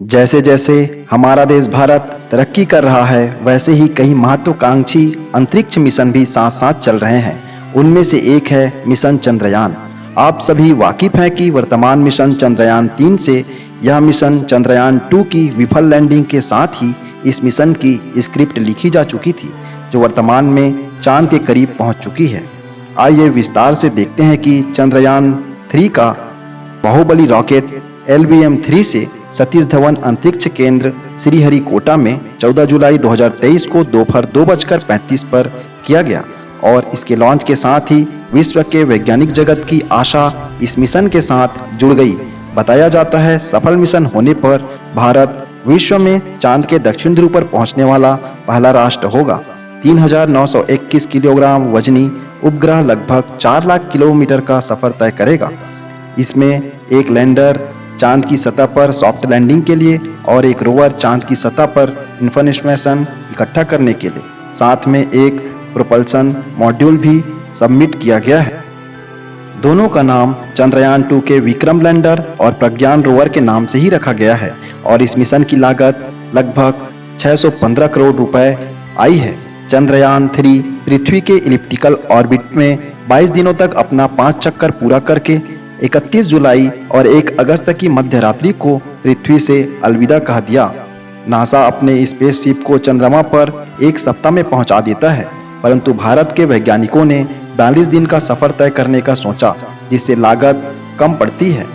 जैसे जैसे हमारा देश भारत तरक्की कर रहा है, वैसे ही कई महत्वाकांक्षी अंतरिक्ष मिशन भी साथ साथ चल रहे हैं। उनमें से एक है मिशन चंद्रयान। आप सभी वाकिफ हैं कि वर्तमान मिशन चंद्रयान 3 से यह मिशन चंद्रयान 2 की विफल लैंडिंग के साथ ही इस मिशन की स्क्रिप्ट लिखी जा चुकी थी, जो वर्तमान में चांद के करीब पहुंच चुकी है। आइए विस्तार से देखते हैं कि चंद्रयान 3 का बाहुबली रॉकेट LVM-3 से सतीश धवन अंतरिक्ष केंद्र श्रीहरिकोटा में 14 जुलाई 2023 को दोपहर 2:35 पर किया गया और इसके लॉन्च के साथ ही विश्व के वैज्ञानिक जगत की आशा इस मिशन के साथ जुड़ गई। बताया जाता है सफल मिशन होने पर भारत विश्व में चांद के दक्षिण ध्रुव पर पहुंचने वाला पहला राष्ट्र होगा। 3,921 किलोग्राम वजनी उपग्रह लगभग 4 लाख किलोमीटर का सफर तय करेगा। इसमें एक लैंडर चांद की सतह पर सॉफ्ट लैंडिंग के लिए और एक रोवर चांद की सतह पर इंफॉर्मेशन इकट्ठा करने के लिए, साथ में एक प्रोपल्सन मॉड्यूल भी सबमिट किया गया है। दोनों का नाम चंद्रयान 2 के विक्रम लैंडर और प्रज्ञान रोवर के नाम से ही रखा गया है और इस मिशन की लागत लगभग 615 करोड़ रुपए आई है। चंद्रयान 3 पृथ्वी के इलिप्टिकल ऑर्बिट में 22 दिनों तक अपना 5 चक्कर पूरा करके 31 जुलाई और 1 अगस्त की मध्य रात्रि को पृथ्वी से अलविदा कह दिया। नासा अपने स्पेसशिप को चंद्रमा पर एक सप्ताह में पहुंचा देता है, परंतु भारत के वैज्ञानिकों ने 42 दिन का सफर तय करने का सोचा, जिससे लागत कम पड़ती है।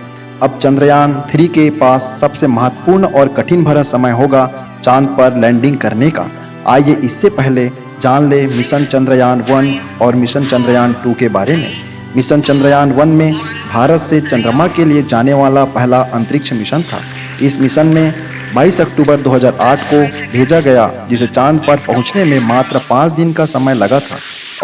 अब चंद्रयान 3 के पास सबसे महत्वपूर्ण और कठिन भरा समय होगा चांद पर लैंडिंग करने का। आइए इससे पहले जान ले मिशन चंद्रयान 1 और मिशन चंद्रयान 2 के बारे में। मिशन चंद्रयान 1 में भारत से चंद्रमा के लिए जाने वाला पहला अंतरिक्ष मिशन था। इस मिशन में 22 अक्टूबर 2008 को भेजा गया, जिसे चांद पर पहुंचने में मात्र 5 दिन का समय लगा था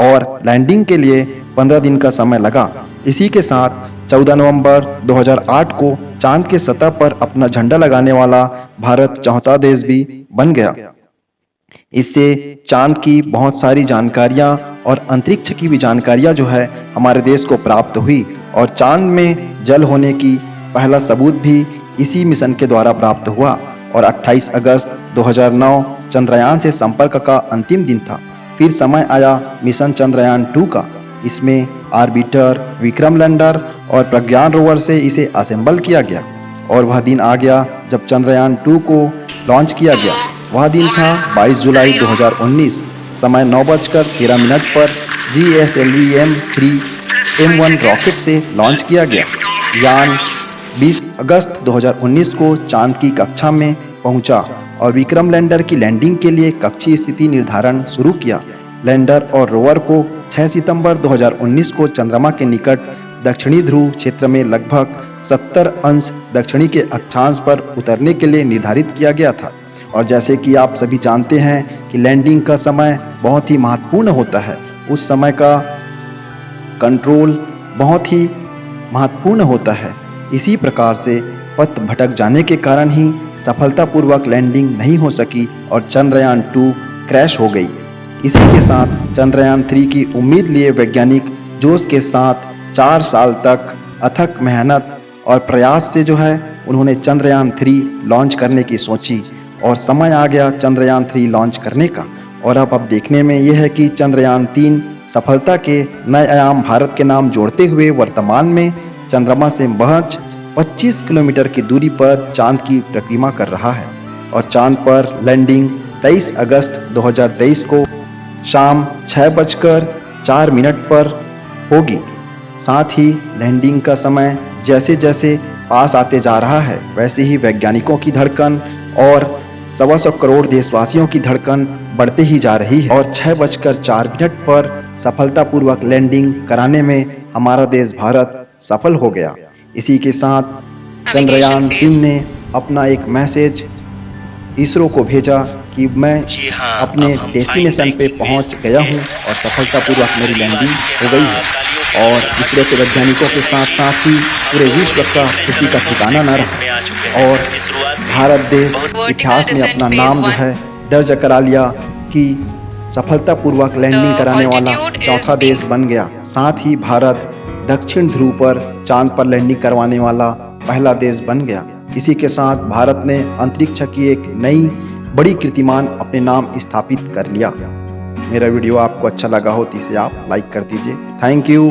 और लैंडिंग के लिए 15 दिन का समय लगा। इसी के साथ 14 नवंबर 2008 को चांद के सतह पर अपना झंडा लगाने वाला भारत चौथा देश भी बन गया। इससे चांद की बहुत सारी जानकारियां और अंतरिक्ष की भी जानकारियां जो है हमारे देश को प्राप्त हुई और चांद में जल होने की पहला सबूत भी इसी मिशन के द्वारा प्राप्त हुआ। और 28 अगस्त 2009 चंद्रयान से संपर्क का अंतिम दिन था। फिर समय आया मिशन चंद्रयान 2 का। इसमें ऑर्बिटर, विक्रम लैंडर और प्रज्ञान रोवर से इसे असेंबल किया गया और वह दिन आ गया जब चंद्रयान 2 को लॉन्च किया गया। वह दिन था 22 जुलाई 2019, समय 9:13 पर GSLV-3 M1 रॉकेट से लॉन्च किया गया। यान 20 अगस्त 2019 को चांद की कक्षा में पहुंचा और विक्रम लैंडर की लैंडिंग के लिए कक्षीय स्थिति निर्धारण शुरू किया। लैंडर और रोवर को 6 सितंबर 2019 को चंद्रमा के निकट दक्षिणी ध्रुव क्षेत्र में लगभग 70 अंश दक्षिणी के अक्षांश पर उतरने के लिए निर्धारित किया गया था। और जैसे कि आप सभी जानते हैं कि लैंडिंग का समय बहुत ही महत्वपूर्ण होता है, उस समय का कंट्रोल बहुत ही महत्वपूर्ण होता है। इसी प्रकार से पथ भटक जाने के कारण ही सफलतापूर्वक लैंडिंग नहीं हो सकी और चंद्रयान 2 क्रैश हो गई। इसी के साथ चंद्रयान 3 की उम्मीद लिए वैज्ञानिक जोश के साथ 4 साल तक अथक मेहनत और प्रयास से जो है उन्होंने चंद्रयान 3 लॉन्च करने की सोची और समय आ गया चंद्रयान 3 लॉन्च करने का। और अब देखने में यह है कि चंद्रयान 3 सफलता के नए आयाम भारत के नाम जोड़ते हुए वर्तमान में चंद्रमा से महज 25 किलोमीटर की दूरी पर चांद की परिक्रमा कर रहा है और चांद पर लैंडिंग 23 अगस्त 2023 को शाम 6:04 पर होगी। साथ ही लैंडिंग का समय जैसे जैसे पास आते जा रहा है, वैसे ही वैज्ञानिकों की धड़कन और 125 करोड़ देशवासियों की धड़कन बढ़ते ही जा रही है और 6:04 पर सफलतापूर्वक लैंडिंग कराने में हमारा देश भारत सफल हो गया। इसी के साथ चंद्रयान 3 ने अपना एक मैसेज इसरो को भेजा कि मैं अपने डेस्टिनेशन पे पहुंच गया हूं और सफलतापूर्वक मेरी लैंडिंग हो गई है। और इसरो के वैज्ञानिकों के साथ साथ ही पूरे विश्व का किसी का ठिकाना न रहा और भारत देश इतिहास में अपना नाम जो है दर्ज करा लिया कि सफलतापूर्वक लैंडिंग कराने वाला चौथा देश बन गया। साथ ही भारत दक्षिण ध्रुव पर चांद पर लैंडिंग करवाने वाला पहला देश बन गया। इसी के साथ भारत ने अंतरिक्ष की एक नई बड़ी कीर्तिमान अपने नाम स्थापित कर लिया। मेरा वीडियो आपको अच्छा लगा हो तो इसे आप लाइक कर दीजिए। Thank you.